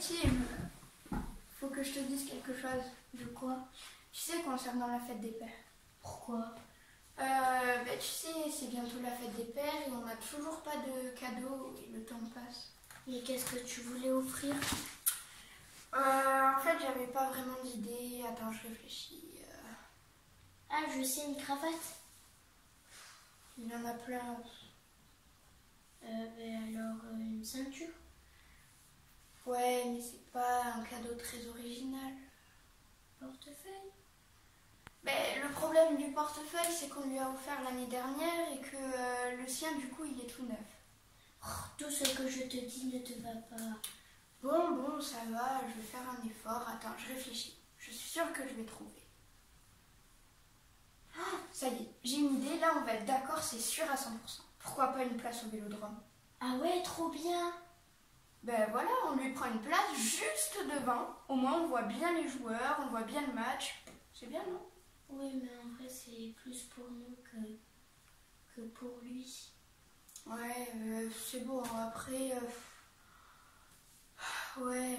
Tim, faut que je te dise quelque chose. De quoi? Tu sais, concernant la fête des pères. Pourquoi? Tu sais, c'est bientôt la fête des pères et on n'a toujours pas de cadeaux et le temps passe. Et qu'est-ce que tu voulais offrir? En fait, j'avais pas vraiment d'idée. Attends, je réfléchis. Ah, je sais, une cravate. Il y en a plein. Une ceinture. Ouais, mais c'est pas un cadeau très original. Portefeuille. Le problème du portefeuille, c'est qu'on lui a offert l'année dernière et que le sien, du coup, il est tout neuf. Oh, tout ce que je te dis ne te va pas. Bon, ça va, je vais faire un effort. Attends, je réfléchis. Je suis sûre que je vais trouver. Ah, ça y est, j'ai une idée. Là, on va être d'accord, c'est sûr à 100%. Pourquoi pas une place au Vélodrome? Ah ouais, trop bien. Voilà, on lui prend une place juste devant. Au moins, on voit bien les joueurs, on voit bien le match. C'est bien, non? Oui, mais en vrai, c'est plus pour nous que pour lui. Ouais, c'est bon. Après, ouais.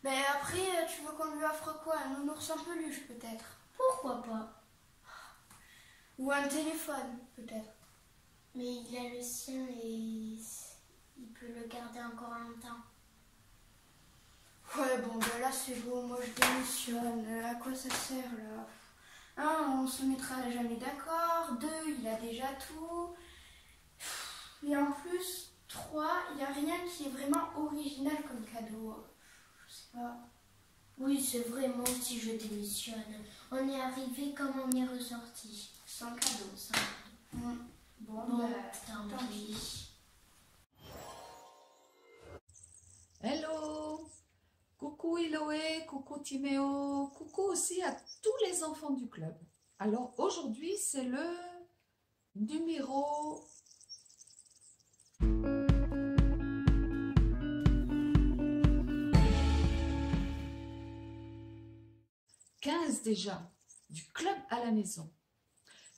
Après, tu veux qu'on lui offre quoi? Un nounours en peluche, peut-être? Pourquoi pas? Ou un téléphone, peut-être? Mais il a le sien et il peut le garder encore longtemps. Ouais, là, c'est bon. Moi, je démissionne. À quoi ça sert, là? Un, on se mettra jamais d'accord. Deux, il a déjà tout. Et en plus, trois, il n'y a rien qui est vraiment original comme cadeau. Je sais pas. Oui, c'est vrai, moi aussi je démissionne. On est arrivé comme on est ressorti. Sans cadeau. Sans cadeau. Bon, tant pis. Hello! Coucou Eloé, coucou Timéo, coucou aussi à tous les enfants du club. Alors aujourd'hui c'est le numéro 15 déjà, du club à la maison.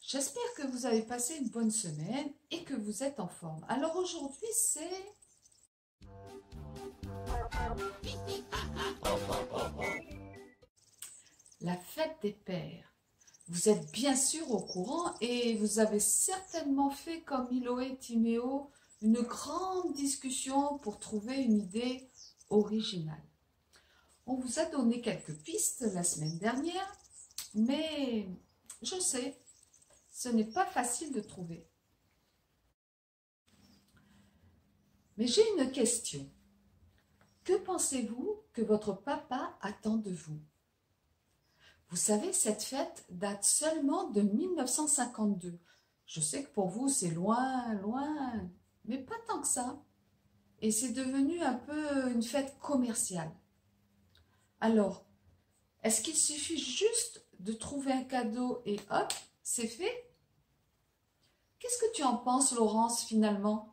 J'espère que vous avez passé une bonne semaine et que vous êtes en forme. Alors aujourd'hui c'est la fête des pères. Vous êtes bien sûr au courant et vous avez certainement fait comme Iloé et Timéo une grande discussion pour trouver une idée originale. On vous a donné quelques pistes la semaine dernière, mais je sais, ce n'est pas facile de trouver. Mais j'ai une question. Que pensez-vous que votre papa attend de vous? Vous savez, cette fête date seulement de 1952. Je sais que pour vous, c'est loin, loin, mais pas tant que ça. Et c'est devenu un peu une fête commerciale. Alors, est-ce qu'il suffit juste de trouver un cadeau et hop, c'est fait? Qu'est-ce que tu en penses, Laurence, finalement?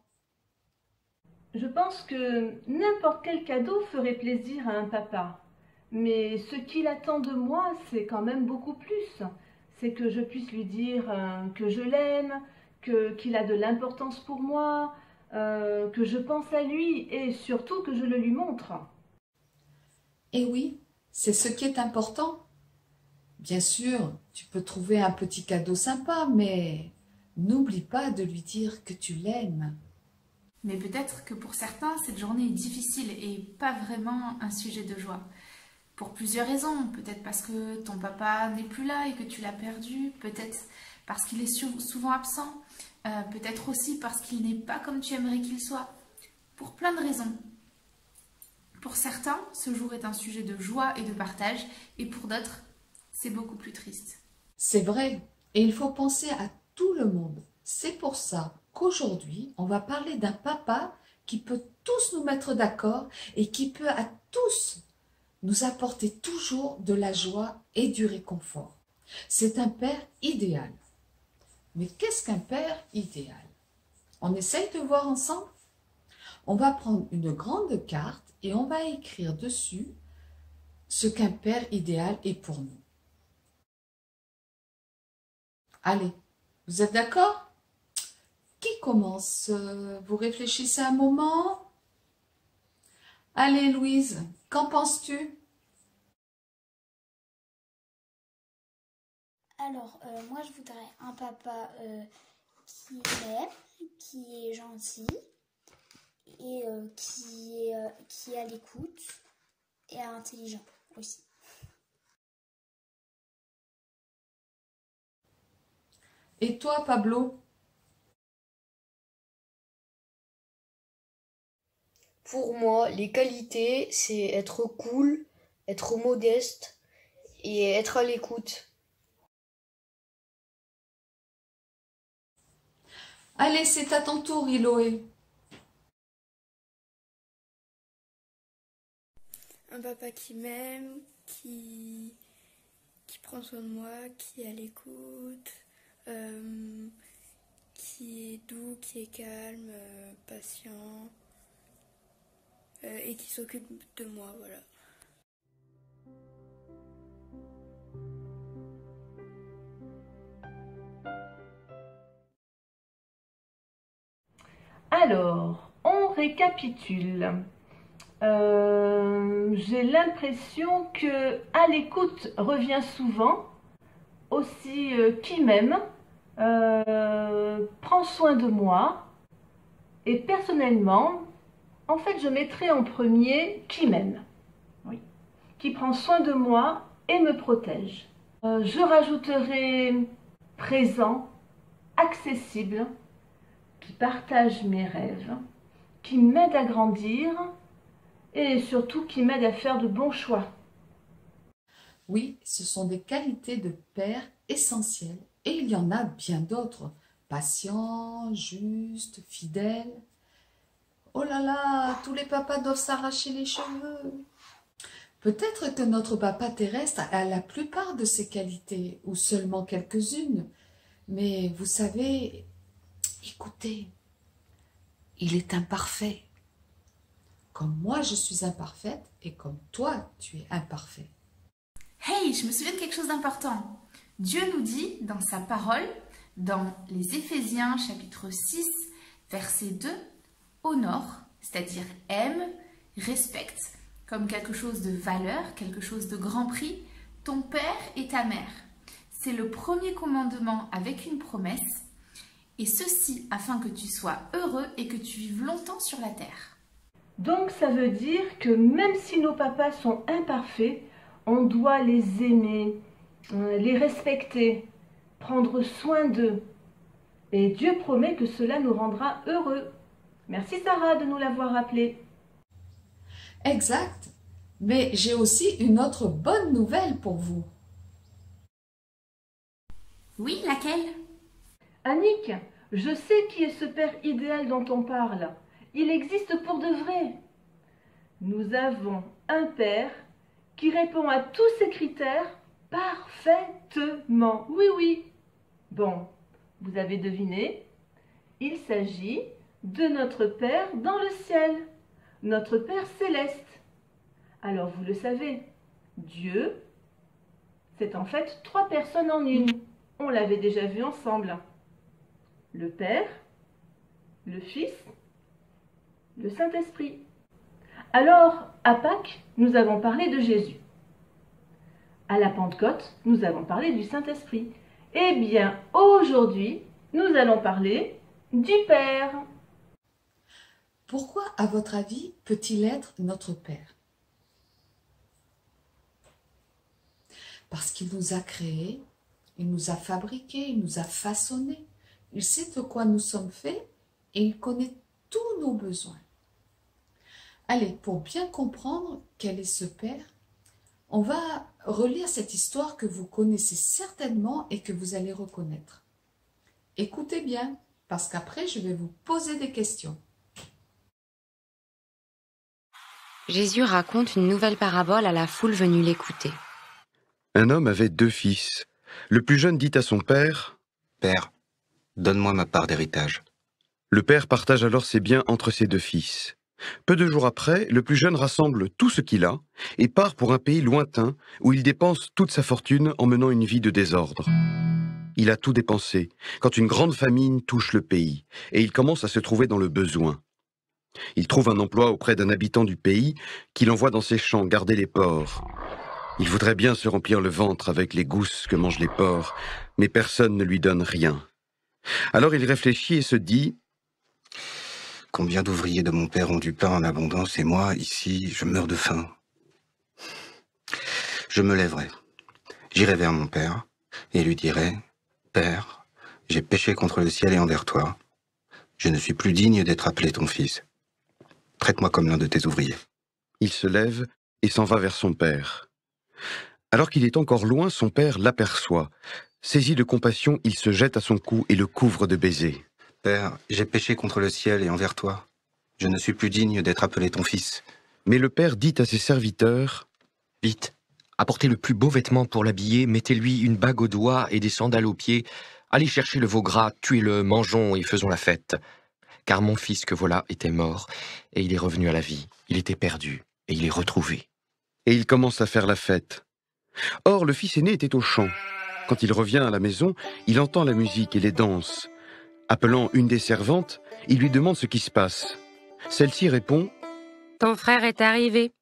Je pense que n'importe quel cadeau ferait plaisir à un papa. Mais ce qu'il attend de moi, c'est quand même beaucoup plus. C'est que je puisse lui dire que je l'aime, qu'il a de l'importance pour moi, que je pense à lui et surtout que je le lui montre. Eh oui, c'est ce qui est important. Bien sûr, tu peux trouver un petit cadeau sympa, mais n'oublie pas de lui dire que tu l'aimes. Mais peut-être que pour certains, cette journée est difficile et pas vraiment un sujet de joie. Pour plusieurs raisons. Peut-être parce que ton papa n'est plus là et que tu l'as perdu. Peut-être parce qu'il est souvent absent. Peut-être aussi parce qu'il n'est pas comme tu aimerais qu'il soit. Pour plein de raisons. Pour certains, ce jour est un sujet de joie et de partage. Et pour d'autres, c'est beaucoup plus triste. C'est vrai, et il faut penser à tout le monde. C'est pour ça qu'aujourd'hui, on va parler d'un papa qui peut tous nous mettre d'accord et qui peut à tous nous apporter toujours de la joie et du réconfort. C'est un père idéal. Mais qu'est-ce qu'un père idéal? On essaye de voir ensemble? On va prendre une grande carte et on va écrire dessus ce qu'un père idéal est pour nous. Allez, vous êtes d'accord? Qui commence? Vous réfléchissez un moment? Allez, Louise, qu'en penses-tu? Alors, moi, je voudrais un papa qui m'aime, qui est gentil et qui est à l'écoute et intelligent aussi. Et toi, Pablo? Pour moi, les qualités, c'est être cool, être modeste et être à l'écoute. Allez, c'est à ton tour, Iloé. Un papa qui m'aime, qui prend soin de moi, qui est à l'écoute, qui est doux, qui est calme, patient et qui s'occupe de moi, voilà. Alors, on récapitule. J'ai l'impression que à l'écoute revient souvent, aussi qui m'aime, prend soin de moi, et personnellement, en fait, je mettrai en premier qui m'aime, oui, qui prend soin de moi et me protège. Je rajouterai présent, accessible, qui partage mes rêves, qui m'aide à grandir et surtout qui m'aide à faire de bons choix. Oui, ce sont des qualités de père essentielles. Et il y en a bien d'autres. Patient, juste, fidèle. Oh là là, tous les papas doivent s'arracher les cheveux. Peut-être que notre papa terrestre a la plupart de ces qualités, ou seulement quelques-unes. Mais vous savez, écoutez, il est imparfait. Comme moi je suis imparfaite et comme toi tu es imparfait. Hey, je me souviens de quelque chose d'important. Dieu nous dit dans sa parole, dans les Éphésiens chapitre 6, verset 2, honore, c'est-à-dire aime, respecte, comme quelque chose de valeur, quelque chose de grand prix, ton père et ta mère. C'est le premier commandement avec une promesse, et ceci afin que tu sois heureux et que tu vives longtemps sur la terre. Donc ça veut dire que même si nos papas sont imparfaits, on doit les aimer, les respecter, prendre soin d'eux. Et Dieu promet que cela nous rendra heureux. Merci Sarah de nous l'avoir rappelé. Exact. Mais j'ai aussi une autre bonne nouvelle pour vous. Oui, laquelle? Annick, je sais qui est ce père idéal dont on parle. Il existe pour de vrai. Nous avons un père qui répond à tous ces critères parfaitement. Oui, oui. Bon, vous avez deviné, il s'agit de notre Père dans le ciel, notre Père céleste. Alors vous le savez, Dieu, c'est en fait 3 personnes en une. On l'avait déjà vu ensemble. Le Père, le Fils, le Saint-Esprit. Alors, à Pâques, nous avons parlé de Jésus. À la Pentecôte, nous avons parlé du Saint-Esprit. Eh bien, aujourd'hui, nous allons parler du Père. Pourquoi, à votre avis, peut-il être notre Père? Parce qu'il nous a créés, il nous a fabriqués, il nous a façonnés. Il sait de quoi nous sommes faits et il connaît tous nos besoins. Allez, pour bien comprendre quel est ce Père, on va relire cette histoire que vous connaissez certainement et que vous allez reconnaître. Écoutez bien, parce qu'après je vais vous poser des questions. Jésus raconte une nouvelle parabole à la foule venue l'écouter. Un homme avait 2 fils. Le plus jeune dit à son père, « Père, donne-moi ma part d'héritage. » Le père partage alors ses biens entre ses 2 fils. Peu de jours après, le plus jeune rassemble tout ce qu'il a et part pour un pays lointain où il dépense toute sa fortune en menant une vie de désordre. Il a tout dépensé quand une grande famine touche le pays et il commence à se trouver dans le besoin. Il trouve un emploi auprès d'un habitant du pays qu'il envoie dans ses champs garder les porcs. Il voudrait bien se remplir le ventre avec les gousses que mangent les porcs, mais personne ne lui donne rien. Alors il réfléchit et se dit « Combien d'ouvriers de mon père ont du pain en abondance et moi, ici, je meurs de faim. Je me lèverai, j'irai vers mon père et lui dirai « Père, j'ai péché contre le ciel et envers toi. Je ne suis plus digne d'être appelé ton fils. Traite-moi comme l'un de tes ouvriers. » Il se lève et s'en va vers son père. Alors qu'il est encore loin, son père l'aperçoit. Saisi de compassion, il se jette à son cou et le couvre de baisers. « Père, j'ai péché contre le ciel et envers toi. Je ne suis plus digne d'être appelé ton fils. » Mais le père dit à ses serviteurs « Vite, apportez le plus beau vêtement pour l'habiller, mettez-lui une bague au doigt et des sandales aux pieds. Allez chercher le veau gras, tuez-le, mangeons et faisons la fête. Car mon fils que voilà était mort, et il est revenu à la vie. Il était perdu, et il est retrouvé. » Et il commence à faire la fête. Or, le fils aîné était au champ. Quand il revient à la maison, il entend la musique et les danses. Appelant une des servantes, il lui demande ce qui se passe. Celle-ci répond « Ton frère est arrivé,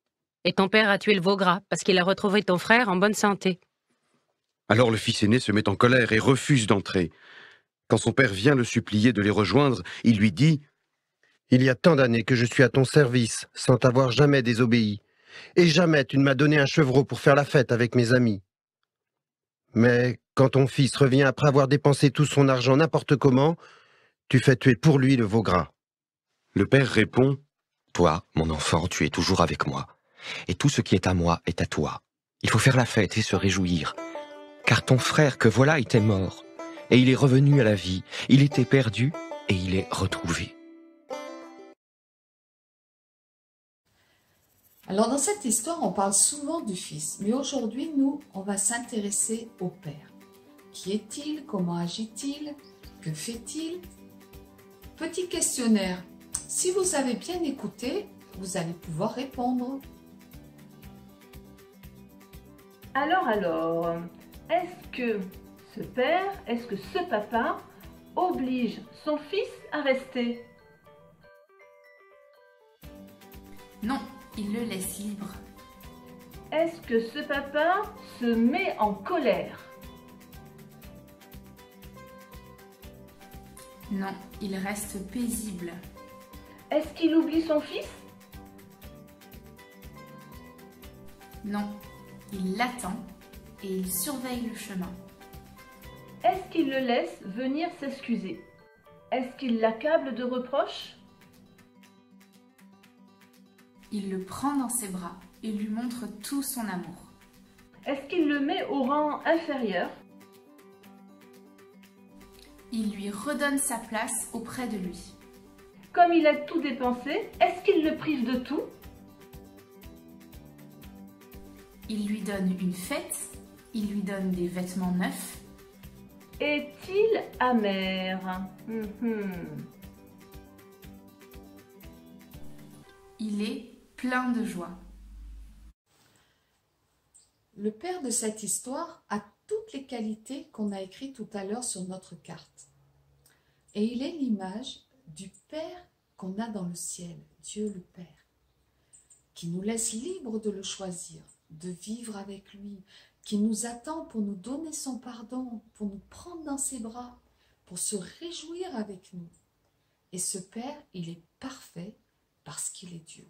et ton père a tué le veau gras, parce qu'il a retrouvé ton frère en bonne santé. » Alors le fils aîné se met en colère et refuse d'entrer. Quand son père vient le supplier de les rejoindre, il lui dit « Il y a tant d'années que je suis à ton service, sans t'avoir jamais désobéi, et jamais tu ne m'as donné un chevreau pour faire la fête avec mes amis. Mais quand ton fils revient après avoir dépensé tout son argent n'importe comment, tu fais tuer pour lui le veau gras. » Le père répond « Toi, mon enfant, tu es toujours avec moi, et tout ce qui est à moi est à toi. Il faut faire la fête et se réjouir, car ton frère que voilà était mort, et il est revenu à la vie. Il était perdu, et il est retrouvé. » Alors dans cette histoire, on parle souvent du fils, mais aujourd'hui, nous, on va s'intéresser au père. Qui est-il? Comment agit-il? Que fait-il? Petit questionnaire. Si vous avez bien écouté, vous allez pouvoir répondre. Alors, est-ce que ce père, est-ce que ce papa oblige son fils à rester? Non, il le laisse libre. Est-ce que ce papa se met en colère? Non, il reste paisible. Est-ce qu'il oublie son fils? Non, il l'attend et il surveille le chemin. Est-ce qu'il le laisse venir s'excuser? Est-ce qu'il l'accable de reproches? Il le prend dans ses bras et lui montre tout son amour. Est-ce qu'il le met au rang inférieur? Il lui redonne sa place auprès de lui. Comme il a tout dépensé, est-ce qu'il le prive de tout? Il lui donne une fête, il lui donne des vêtements neufs. Est-il amer? Il est plein de joie. Le père de cette histoire a toutes les qualités qu'on a écrites tout à l'heure sur notre carte. Et il est l'image du Père qu'on a dans le ciel, Dieu le Père, qui nous laisse libres de le choisir, de vivre avec lui, qui nous attend pour nous donner son pardon, pour nous prendre dans ses bras, pour se réjouir avec nous. Et ce Père, il est parfait parce qu'il est Dieu.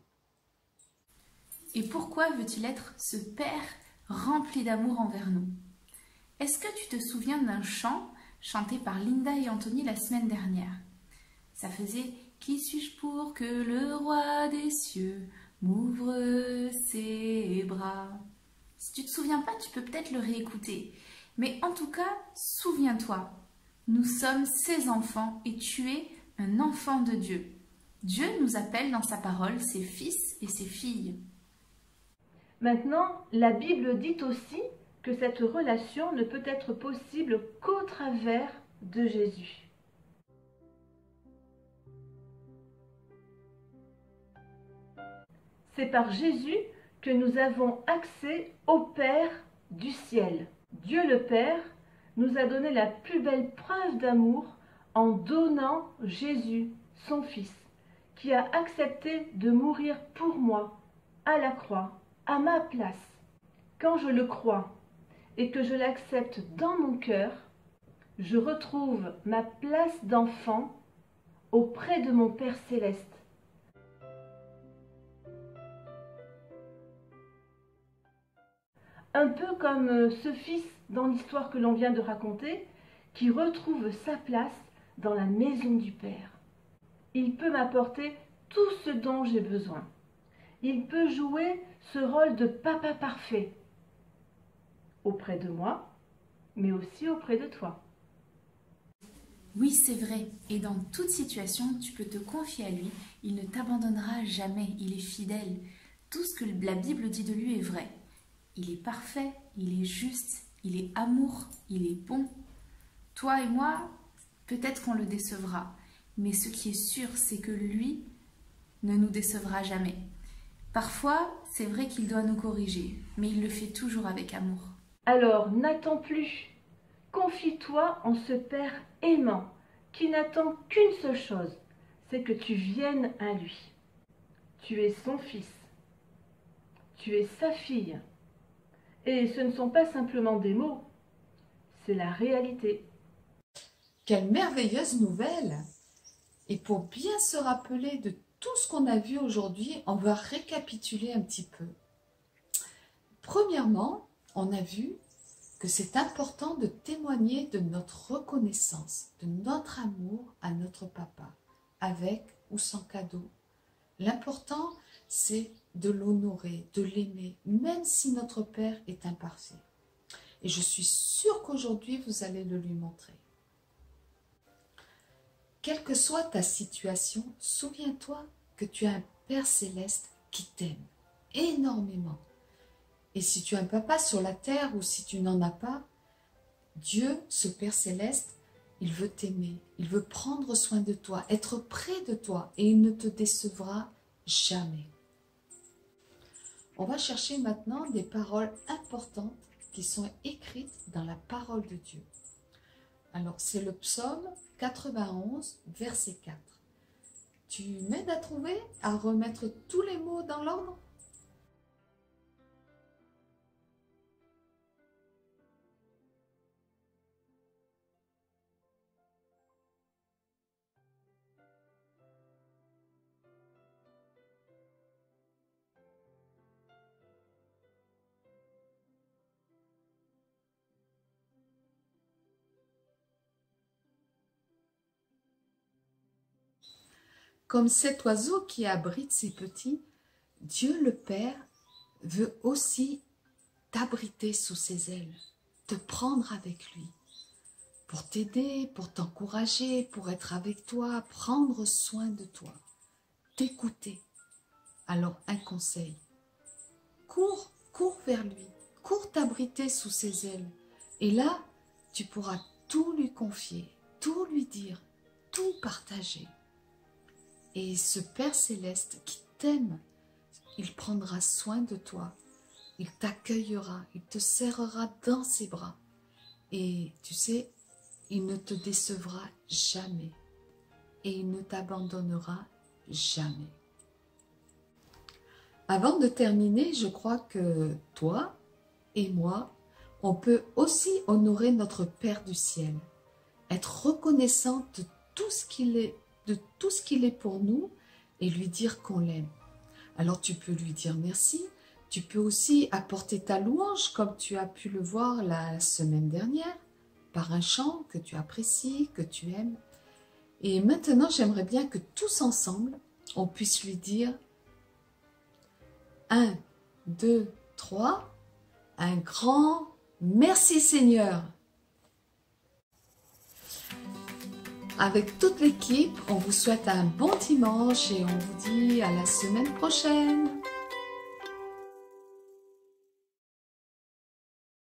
Et pourquoi veut-il être ce Père rempli d'amour envers nous? Est-ce que tu te souviens d'un chant chanté par Linda et Anthony la semaine dernière? Ça faisait « Qui suis-je pour que le roi des cieux m'ouvre ses bras ?» Si tu ne te souviens pas, tu peux peut-être le réécouter. Mais en tout cas, souviens-toi, nous sommes ses enfants et tu es un enfant de Dieu. Dieu nous appelle dans sa parole ses fils et ses filles. Maintenant, la Bible dit aussi que cette relation ne peut être possible qu'au travers de Jésus. C'est par Jésus que nous avons accès au Père du ciel. Dieu le Père nous a donné la plus belle preuve d'amour en donnant Jésus, son Fils, qui a accepté de mourir pour moi, à la croix, à ma place. Quand je le crois et que je l'accepte dans mon cœur, je retrouve ma place d'enfant auprès de mon Père céleste. Un peu comme ce fils dans l'histoire que l'on vient de raconter, qui retrouve sa place dans la maison du Père. Il peut m'apporter tout ce dont j'ai besoin. Il peut jouer ce rôle de papa parfait auprès de moi, mais aussi auprès de toi. Oui, c'est vrai. Et dans toute situation, tu peux te confier à lui. Il ne t'abandonnera jamais. Il est fidèle. Tout ce que la Bible dit de lui est vrai. Il est parfait, il est juste, il est amour, il est bon. Toi et moi, peut-être qu'on le décevra. Mais ce qui est sûr, c'est que lui ne nous décevra jamais. Parfois, c'est vrai qu'il doit nous corriger, mais il le fait toujours avec amour. Alors, n'attends plus. Confie-toi en ce Père aimant, qui n'attend qu'une seule chose, c'est que tu viennes à lui. Tu es son fils. Tu es sa fille. Et ce ne sont pas simplement des mots, c'est la réalité. Quelle merveilleuse nouvelle! Et pour bien se rappeler de tout ce qu'on a vu aujourd'hui, on va récapituler un petit peu. Premièrement, on a vu que c'est important de témoigner de notre reconnaissance, de notre amour à notre papa, avec ou sans cadeau. L'important, c'est de l'honorer, de l'aimer, même si notre Père est imparfait. Et je suis sûre qu'aujourd'hui, vous allez le lui montrer. Quelle que soit ta situation, souviens-toi que tu as un Père céleste qui t'aime énormément. Et si tu as un papa sur la terre ou si tu n'en as pas, Dieu, ce Père céleste, il veut t'aimer, il veut prendre soin de toi, être près de toi et il ne te décevra jamais. On va chercher maintenant des paroles importantes qui sont écrites dans la parole de Dieu. Alors, c'est le psaume 91, verset 4. Tu m'aides à trouver, à remettre tous les mots dans l'ordre? Comme cet oiseau qui abrite ses petits, Dieu le Père veut aussi t'abriter sous ses ailes, te prendre avec lui, pour t'aider, pour t'encourager, pour être avec toi, prendre soin de toi, t'écouter. Alors un conseil, cours vers lui, cours t'abriter sous ses ailes, et là tu pourras tout lui confier, tout lui dire, tout partager. Et ce Père céleste qui t'aime, il prendra soin de toi, il t'accueillera, il te serrera dans ses bras. Et tu sais, il ne te décevra jamais et il ne t'abandonnera jamais. Avant de terminer, je crois que toi et moi, on peut aussi honorer notre Père du ciel, être reconnaissant de tout ce qu'il est pour nous et lui dire qu'on l'aime. Alors tu peux lui dire merci, tu peux aussi apporter ta louange comme tu as pu le voir la semaine dernière, par un chant que tu apprécies, que tu aimes. Et maintenant, j'aimerais bien que tous ensemble, on puisse lui dire 1, 2, 3, un grand merci Seigneur. Avec toute l'équipe, on vous souhaite un bon dimanche et on vous dit à la semaine prochaine.